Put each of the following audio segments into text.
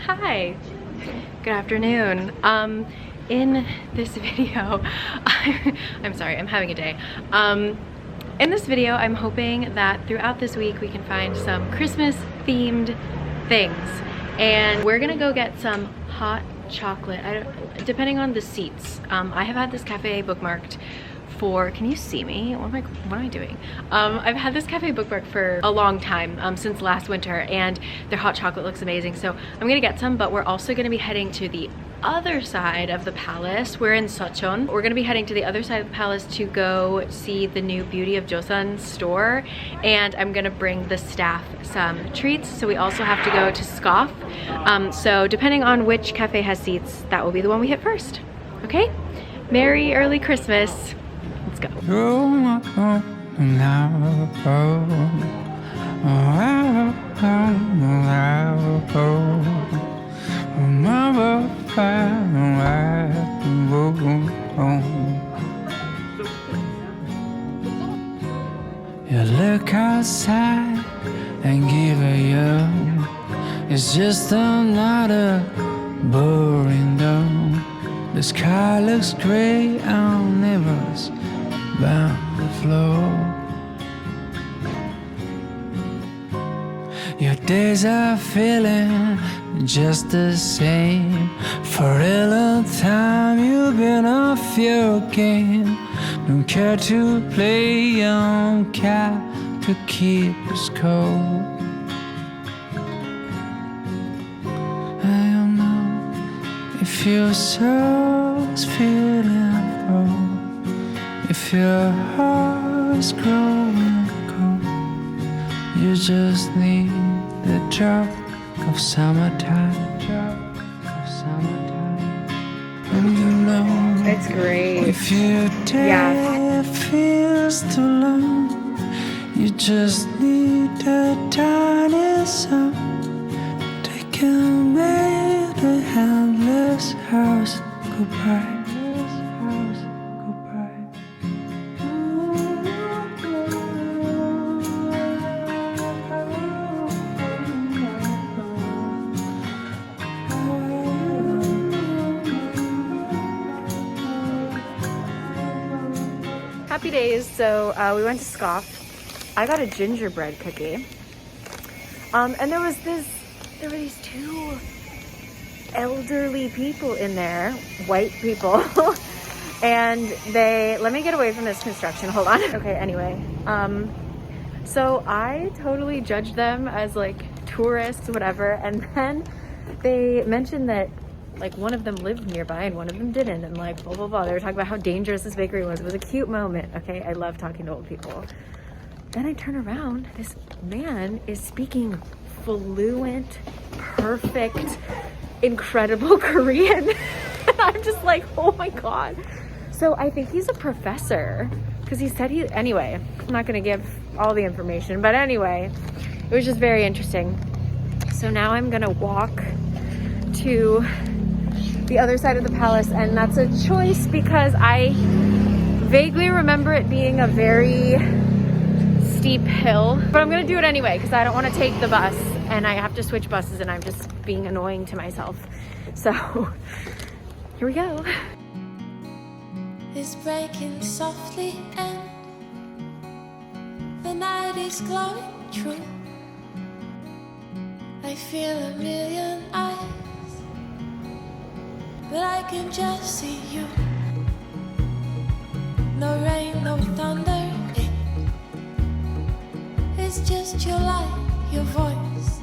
Hi, good afternoon. In this video, I'm sorry, I'm having a day. In this video, I'm hoping that throughout this week we can find some Christmas themed things. And we're gonna go get some hot chocolate, depending on the seats. I have had this cafe bookmarked for, can you see me? What am I doing? I've had this cafe bookmarked for a long time, since last winter, and their hot chocolate looks amazing. So I'm gonna get some, but we're also gonna be heading to the other side of the palace. We're in Seoul. We're gonna be heading to the other side of the palace to go see the new Beauty of Joseon store, and I'm gonna bring the staff some treats. So we also have to go to Scoff. So depending on which cafe has seats, that will be the one we hit first. Okay? Merry early Christmas. Let's go. You look outside and give a yell. It's just another boring dawn. The sky looks gray on neighbors bound the floor. Your days are feeling just the same. For a long time you've been off your game. Don't care to play, don't care to keep the score. I don't know if your soul's feeling cold, if your heart's growing cold. You just need the drop of summertime, and you know It's great. if your day feels too long, you just need a tiny song. Take a make the endless house goodbye. Happy days. So we went to Scoff. I got a gingerbread cookie. And there were these two elderly people in there, white people. And let me get away from this construction, hold on. Okay, anyway. So I totally judged them as like tourists, whatever. And then they mentioned that like one of them lived nearby and one of them didn't, and like blah blah blah. They were talking about how dangerous this bakery was. It was a cute moment. Okay, I love talking to old people. Then I turn around, this man is speaking fluent, perfect, incredible Korean. And I'm just like, oh my god. So I think he's a professor, because he said anyway, I'm not gonna give all the information, but anyway, it was just very interesting. So now I'm gonna walk to the other side of the palace, and that's a choice because I vaguely remember it being a very steep hill, but I'm gonna do it anyway because I don't want to take the bus and I have to switch buses and I'm just being annoying to myself. So here we go. Is breaking softly and the night is glowing true. I feel a million eyes, but I can just see you. No rain, no thunder, it's just your light, your voice,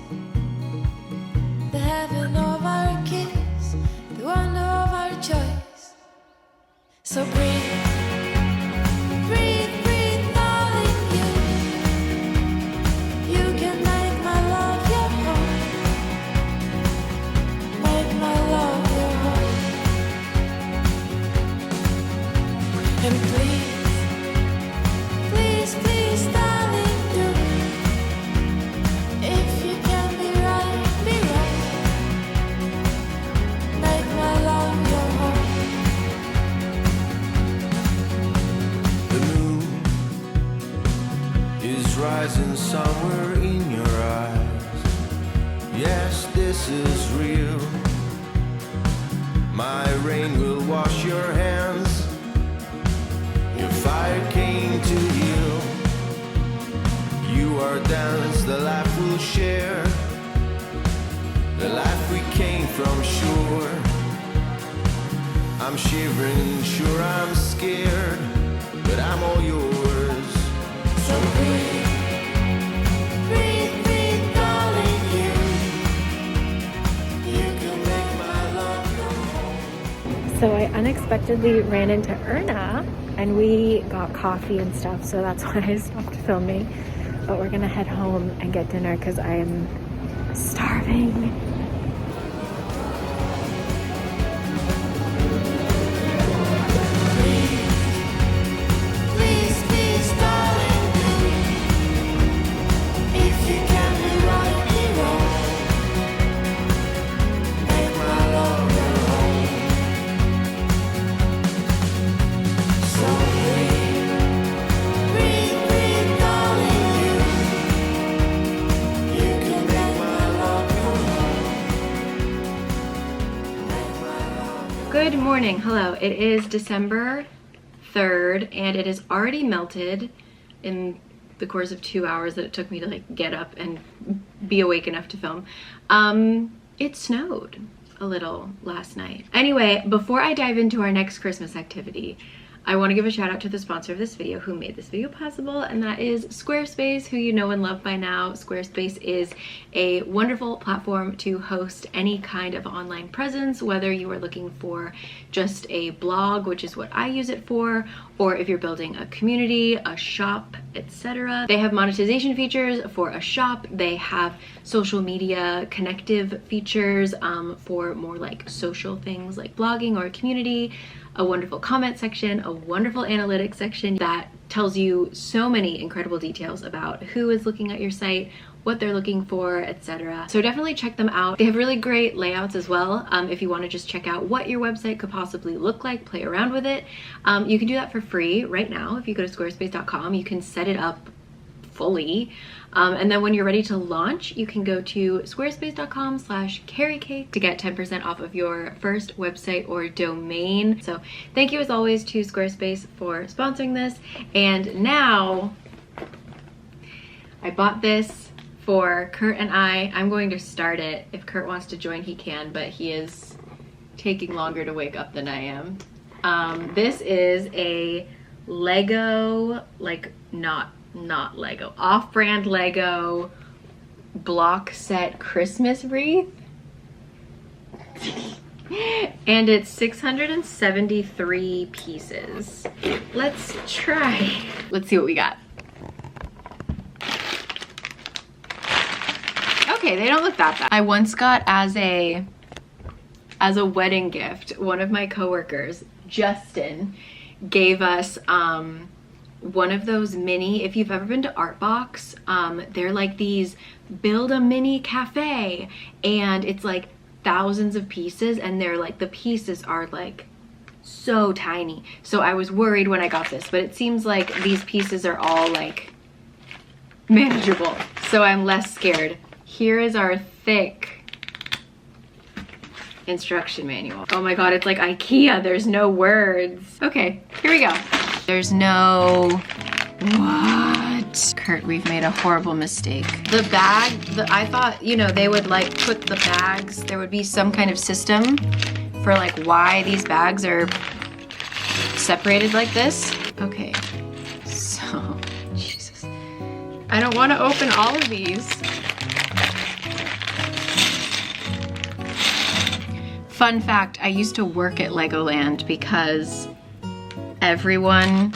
the heaven of our kiss, the wonder of our choice. So breathe, breathe, breathe, darling, you can make my love your home, make my love your home. And please, please, please, darling, do. If you can be right, make my love your home. The moon is rising somewhere in your eyes. Yes, this is real. My rain will wash your hands. Your fire came to heal. You are dance, the life we'll share. The life we came from shore. I'm shivering, sure I'm scared, but I'm all yours. So breathe, breathe, breathe, darling, you can make my love come home. So I unexpectedly ran into Erna and we got coffee and stuff, so that's why I stopped filming. But we're gonna head home and get dinner because I am starving. Please, please, darling, do. If you can be right, be wrong. Make my love your home. So breathe, breathe, breathe, darling, you can make my love your home. Make my love your Good morning, hello. It is December 3rd and it is already melted in the course of 2 hours that it took me to like get up and be awake enough to film. It snowed a little last night. Anyway, before I dive into our next Christmas activity, I want to give a shout out to the sponsor of this video who made this video possible, and that is Squarespace, who you know and love by now. Squarespace is a wonderful platform to host any kind of online presence, whether you are looking for just a blog, which is what I use it for, or if you're building a community, a shop, etc. They have monetization features for a shop. They have social media connective features for more like social things like blogging or a community, a wonderful comment section, a wonderful analytics section that tells you so many incredible details about who is looking at your site, what they're looking for, etc. So definitely check them out. They have really great layouts as well. If you want to just check out what your website could possibly look like, play around with it. You can do that for free right now. If you go to squarespace.com, you can set it up fully. And then when you're ready to launch, you can go to squarespace.com/caricake to get 10% off of your first website or domain. So thank you as always to Squarespace for sponsoring this. And now I bought this for Kurt and I'm going to start it. If Kurt wants to join, he can, but he is taking longer to wake up than I am. This is a Lego, like not Lego, off-brand Lego block set Christmas wreath. And it's 673 pieces. Let's try. Let's see what we got. Okay, they don't look that bad. I once got as a wedding gift, one of my coworkers, Justin, gave us one of those mini, if you've ever been to Artbox, they're like these build a mini cafe, and it's like thousands of pieces, and they're like, the pieces are like so tiny. So I was worried when I got this, but it seems like these pieces are all like manageable, so I'm less scared. Here is our thick instruction manual. Oh my god, it's like IKEA, there's no words. Okay, here we go. There's no... What? Kurt, we've made a horrible mistake. The bag, I thought, you know, they would like put the bags, there would be some kind of system for like why these bags are separated like this. Okay, so, Jesus. I don't want to open all of these. Fun fact, I used to work at Legoland because everyone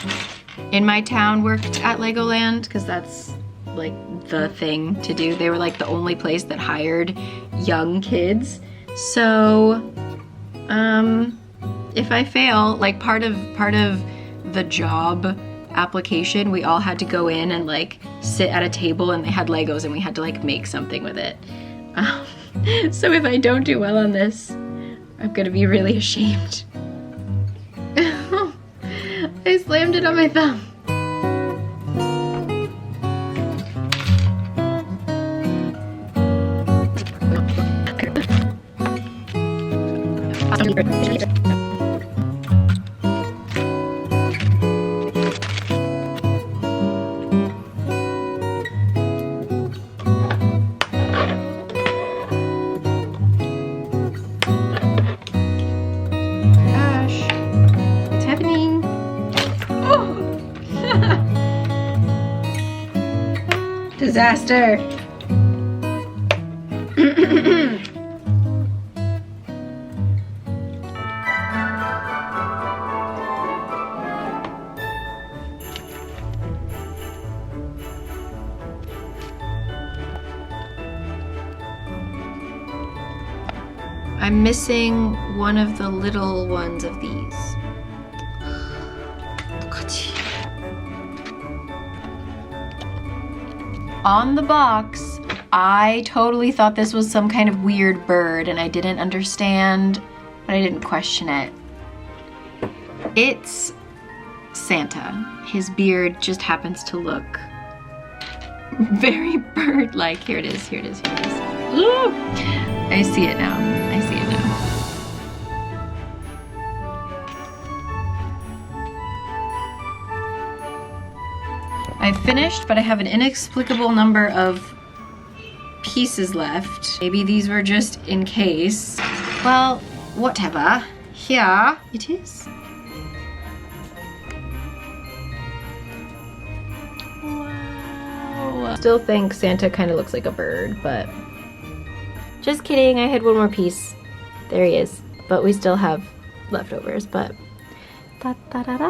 in my town worked at Legoland because that's like the thing to do. They were like the only place that hired young kids. So if I fail, like part of the job application, we all had to go in and like sit at a table and they had Legos and we had to like make something with it. So if I don't do well on this, I'm gonna be really ashamed. I slammed it on my thumb. It's happening. Disaster. I'm missing one of the little ones of these. On the box, I totally thought this was some kind of weird bird and I didn't understand, but I didn't question it. It's Santa. His beard just happens to look very bird-like. Here it is, here it is, here it is. Ooh! I see it now. I see it now. I've finished, but I have an inexplicable number of pieces left. Maybe these were just in case. Well, whatever. Here it is. Wow. Still think Santa kind of looks like a bird, but just kidding, I had one more piece. There he is. But we still have leftovers, but da-da-da-da.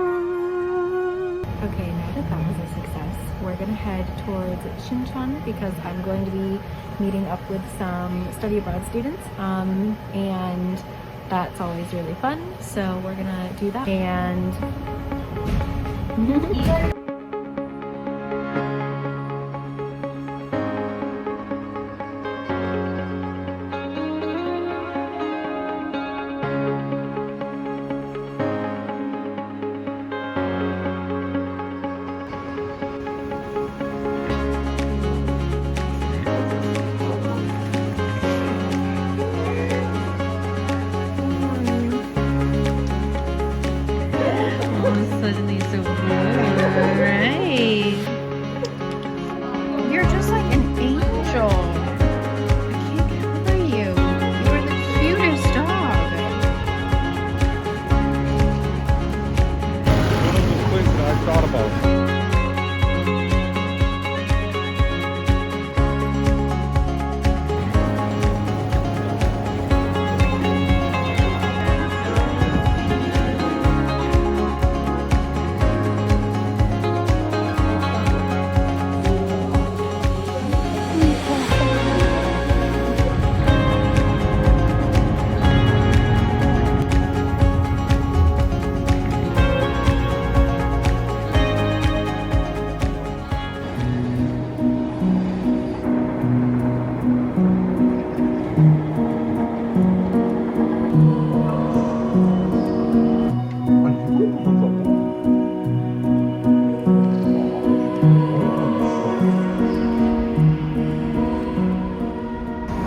Okay, now that that was a success, we're gonna head towards Shincheon because I'm going to be meeting up with some study abroad students, and that's always really fun. So we're gonna do that. And suddenly so blue, right? You're just like an angel. I can't cover you. You are the cutest dog. One of the things that I thought about.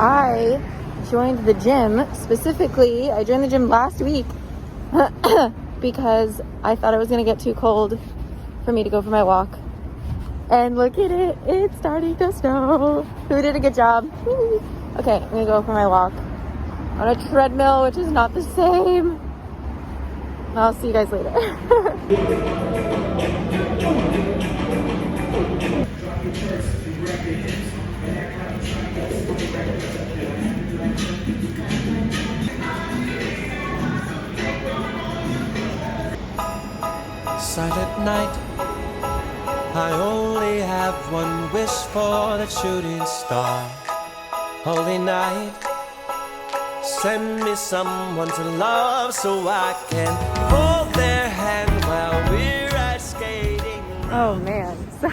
I joined the gym. Specifically, I joined the gym last week because I thought it was gonna get too cold for me to go for my walk. And look at it, it's starting to snow. Who did a good job? Okay, I'm gonna go for my walk on a treadmill, which is not the same. I'll see you guys later. Silent night, I only have one wish for the shooting star. Holy night, send me someone to love so I can hold their hand while we're ice skating. Oh man, so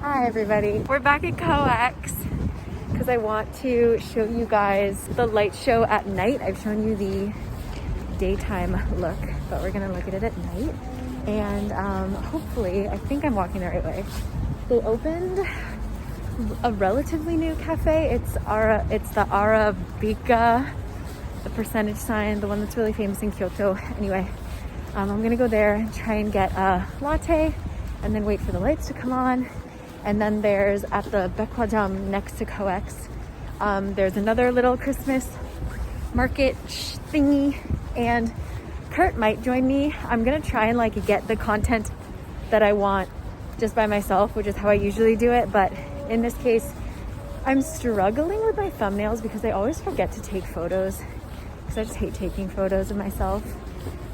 hi everybody. We're back at COEX because I want to show you guys the light show at night. I've shown you the daytime look, but we're gonna look at it at night. And hopefully, I think I'm walking the right way. They opened a relatively new cafe. It's the Arabica the percentage sign, the one that's really famous in Kyoto. Anyway, I'm gonna go there and try and get a latte and then wait for the lights to come on. And then there's at the Baekwajeom next to COEX, there's another little Christmas market thingy, and Kurt might join me. I'm gonna try and like get the content that I want just by myself, which is how I usually do it. But in this case, I'm struggling with my thumbnails because I always forget to take photos because I just hate taking photos of myself.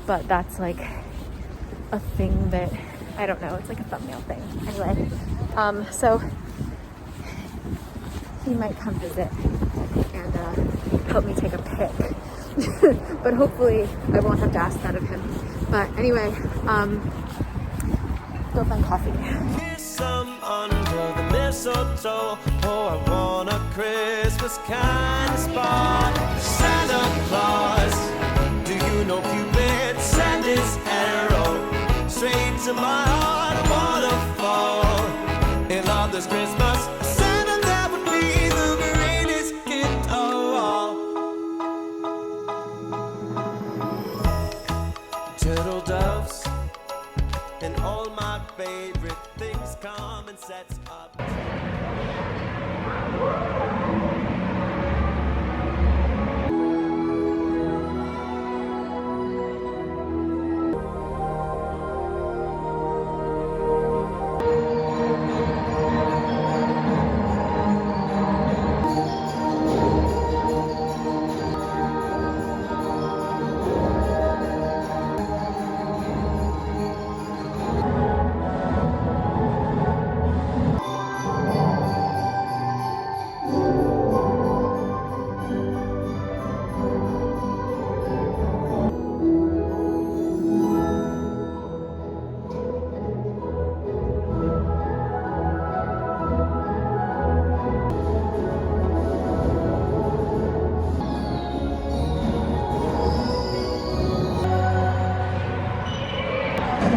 But that's like a thing that, I don't know, it's like a thumbnail thing. Anyway, so he might come visit and help me take a pic. But hopefully I won't have to ask that of him. But anyway, go find coffee. Kiss some under the mistletoe. Oh, I want a Christmas kind of spot. Santa Claus, do you know Cupid sent his arrow straight to my heart? I wanna fall in love this Christmas. Santa, that would be the greatest gift of all. Turtle doves and all my favorite things come in sets up.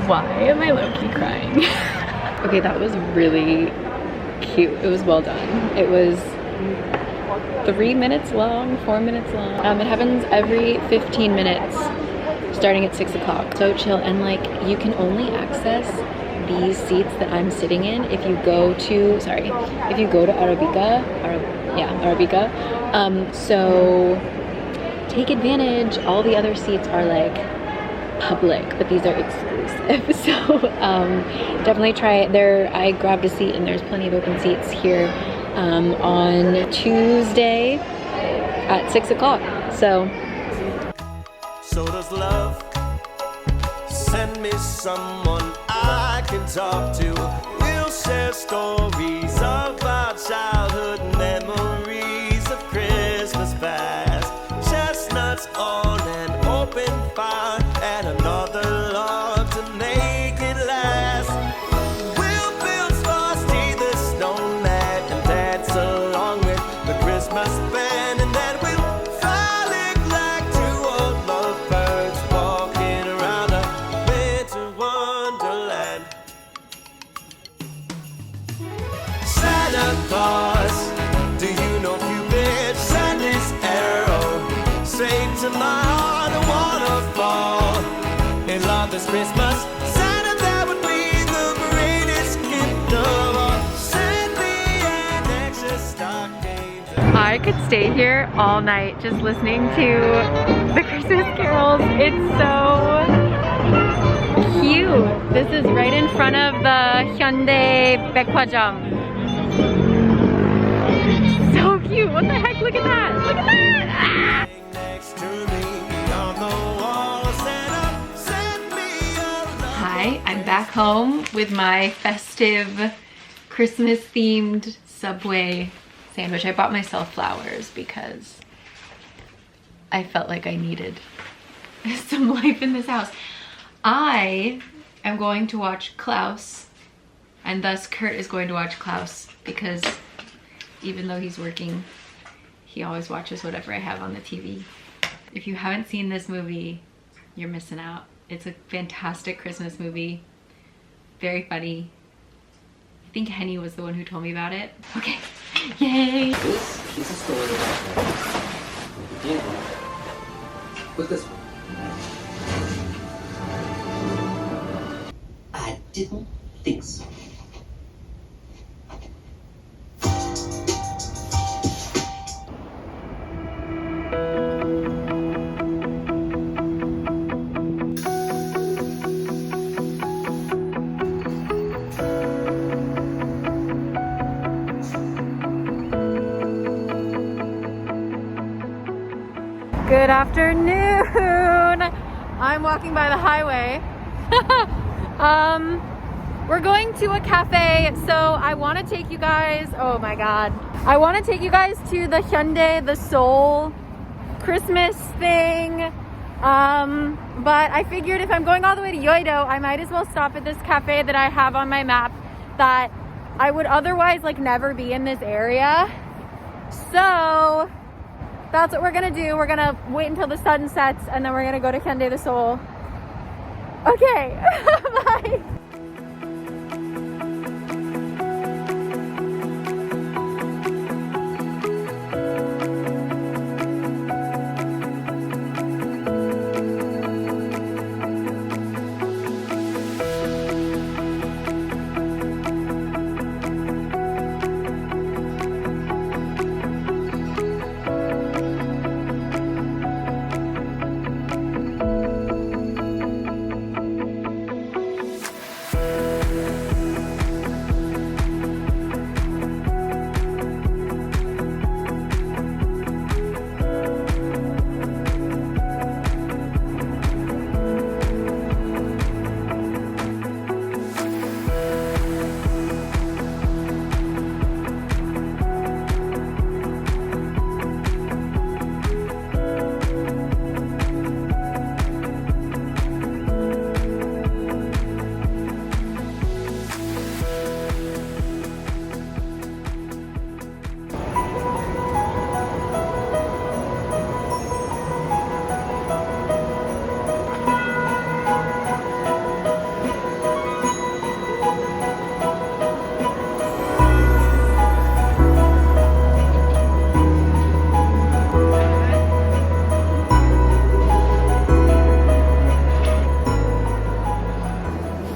Why am I low-key crying? Okay, that was really cute. It was well done. It was 3 minutes long, 4 minutes long. It happens every 15 minutes, starting at 6 o'clock. So chill, and like you can only access these seats that I'm sitting in if you go to, if you go to Arabica. So take advantage. All the other seats are like public, but these are exclusive. So definitely try it there. I grabbed a seat and there's plenty of open seats here on Tuesday at 6 o'clock. So does love. Send me someone I can talk to. We'll share stories of our childhood memories of Christmas past. Chestnuts on an open fire and another log to make it last. We'll build Frosty the Snowman and dance along with the Christmas band, and then we'll frolic like two old lovebirds walking around a winter wonderland. Santa Claus, do you know Cupid sent his arrow straight to my heart? I wanna fall in love this Christmas. Santa, that would be the greatest gift of all. Send me an extra stocking. I could stay here all night just listening to the Christmas carols. It's so cute. This is right in front of the Hyundai Baekwajeom. So cute. What the heck? Look at that. Look at that. Ah! Next to me on the wall, Santa, send me a love. hi, I'm back home with my festive Christmas themed Subway sandwich. I bought myself flowers because I felt like I needed some life in this house. I am going to watch Klaus, and thus Kurt is going to watch Klaus because even though he's working, he always watches whatever I have on the TV. If you haven't seen this movie, you're missing out. It's a fantastic Christmas movie. Very funny. I think Henny was the one who told me about it. Okay, yay! This is a story about the beginning was this one. I didn't think so. Good afternoon. I'm walking by the highway. We're going to a cafe, so I want to take you guys, oh my god. I want to take you guys to the Hyundai Seoul Christmas thing. But I figured if I'm going all the way to Yeouido, I might as well stop at this cafe that I have on my map that I would otherwise like never be in this area. So that's what we're gonna do. We're gonna wait until the sun sets and then we're gonna go to Hyundai Seoul. Okay, bye.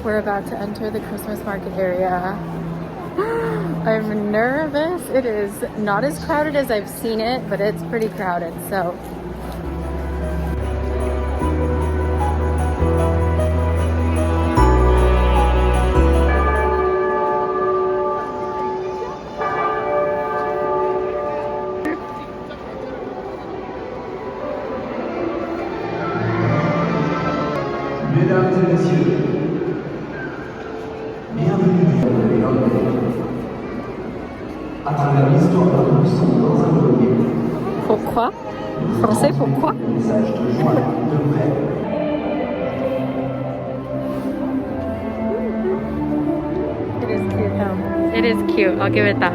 We're about to enter the Christmas market area. I'm nervous. It is not as crowded as I've seen it, but it's pretty crowded, so. Mesdames et messieurs, bienvenue dans le Hyundai. À travers l'histoire de nous sommes dans un collier. Pourquoi? Français, pourquoi? Message de joie, de paix. It is cute though. It is cute, I'll give it that.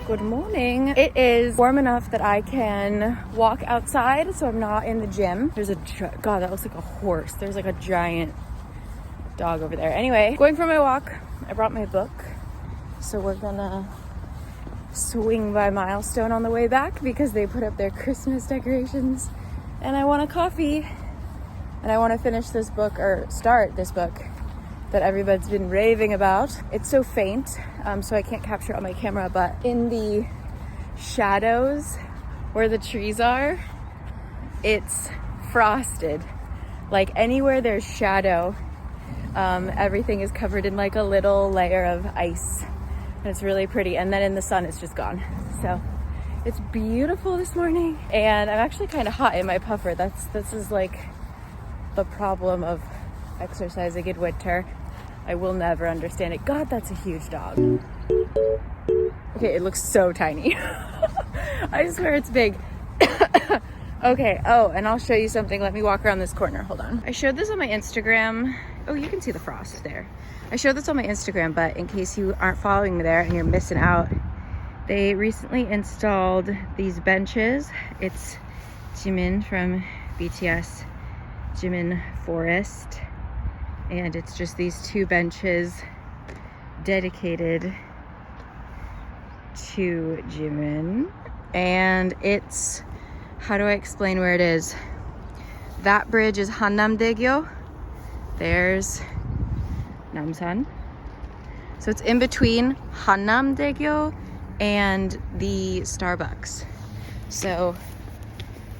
Good morning. It is warm enough that I can walk outside, so I'm not in the gym. There's a, God, that looks like a horse. There's like a giant dog over there. Anyway, going for my walk. I brought my book, so we're gonna swing by Milestone on the way back because they put up their Christmas decorations, and I want a coffee, and I want to finish this book, or start this book that everybody's been raving about. It's so faint, so I can't capture it on my camera, but in the shadows where the trees are, it's frosted. Like anywhere there's shadow, Everything is covered in like a little layer of ice. And it's really pretty. And then in the sun, it's just gone. So it's beautiful this morning. And I'm actually kind of hot in my puffer. This is like the problem of exercising in winter. I will never understand it. God, that's a huge dog. Okay, it looks so tiny. I swear it's big. Okay, oh, and I'll show you something. Let me walk around this corner, hold on. I showed this on my Instagram. Oh, you can see the frost there. I showed this on my Instagram, but in case you aren't following me there and you're missing out, they recently installed these benches. It's Jimin from BTS, Jimin Forest. And it's just these 2 benches dedicated to Jimin. And it's, how do I explain where it is? That bridge is Hannam-daegyo. There's Namsan. So it's in between Hannam-daegyo and the Starbucks. So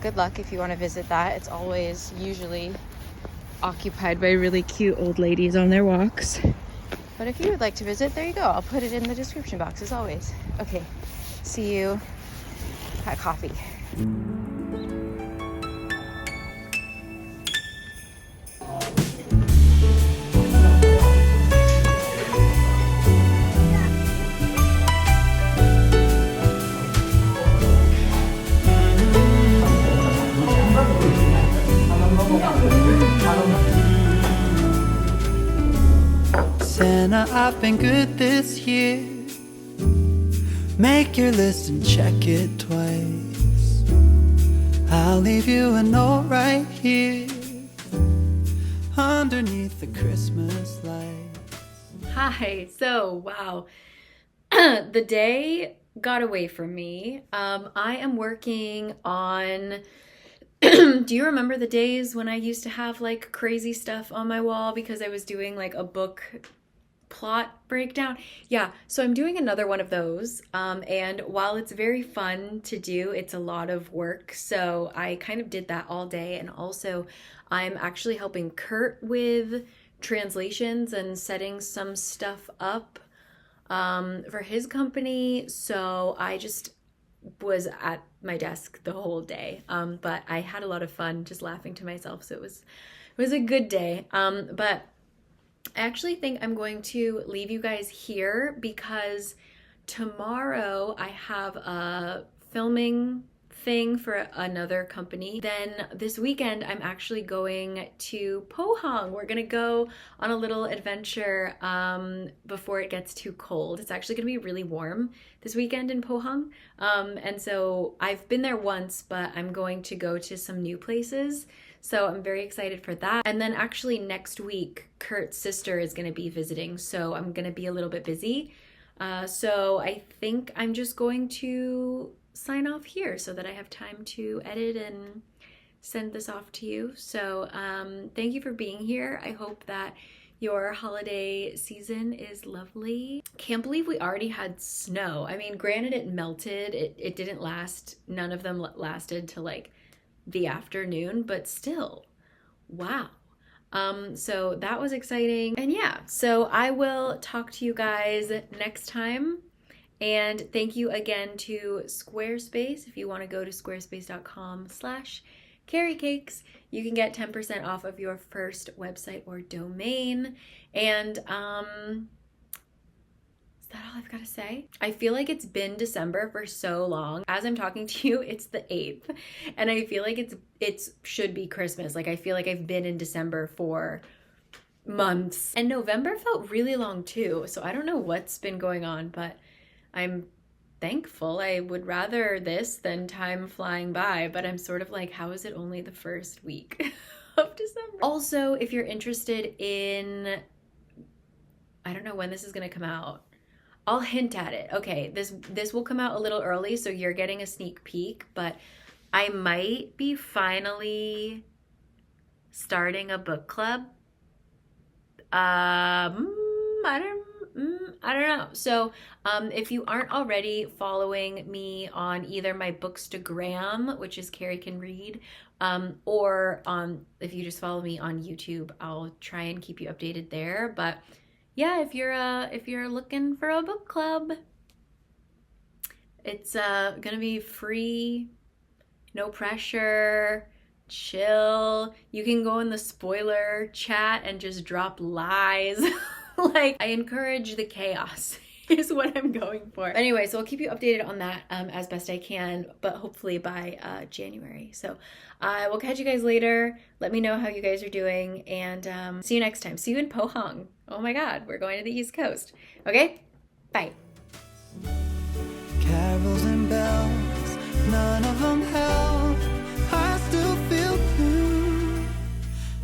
good luck if you want to visit that. It's always usually occupied by really cute old ladies on their walks. But if you would like to visit, there you go. I'll put it in the description box as always. Okay, see you at coffee. Santa, I've been good this year. Make your list and check it twice. I'll leave you a note right here underneath the Christmas lights. Hi. So, wow. The day got away from me. I am working on do you remember the days when I used to have like crazy stuff on my wall because I was doing like a book plot breakdown? Yeah, so I'm doing another one of those. And while it's very fun to do, it's a lot of work. So I kind of did that all day. And also I'm actually helping Kurt with translations and setting some stuff up for his company. So I just was at my desk the whole day, but I had a lot of fun just laughing to myself, so it was a good day. But I actually think I'm going to leave you guys here because tomorrow I have a filming thing for another company. Then this weekend I'm actually going to Pohang. We're gonna go on a little adventure before it gets too cold. It's actually gonna be really warm this weekend in Pohang. And so I've been there once, but I'm going to go to some new places. So I'm very excited for that. And then actually next week, Kurt's sister is gonna be visiting. So I'm gonna be a little bit busy. So I think I'm just going to sign off here so that I have time to edit and send this off to you. So thank you for being here. I hope that your holiday season is lovely. Can't believe we already had snow. I mean, granted it melted, it didn't last, none of them lasted till like the afternoon, but still, wow. So that was exciting. And yeah, so I will talk to you guys next time. And thank you again to Squarespace. If you want to go to squarespace.com/caricakes, you can get 10% off of your first website or domain. And is that all I've got to say? I feel like it's been December for so long. As I'm talking to you, it's the 8th. And I feel like it should be Christmas. Like I feel like I've been in December for months. And November felt really long too. So I don't know what's been going on, but I'm thankful. I would rather this than time flying by, but I'm sort of like, how is it only the first week of December? Also, if you're interested in, I don't know when this is gonna come out. I'll hint at it. Okay, this will come out a little early, so you're getting a sneak peek, but I might be finally starting a book club. I I don't know. So if you aren't already following me on either my Bookstagram, which is Carrie Can Read, or if you just follow me on YouTube, I'll try and keep you updated there. But yeah, if you're looking for a book club, it's gonna be free, no pressure, chill. You can go in the spoiler chat and just drop lies. Like, I encourage the chaos is what I'm going for. Anyway, so I'll keep you updated on that as best I can, but hopefully by January. So I will catch you guys later. Let me know how you guys are doing, and see you next time. See you in Pohang. Oh my God, we're going to the East Coast. Okay, bye. Carols and bells, none of them help.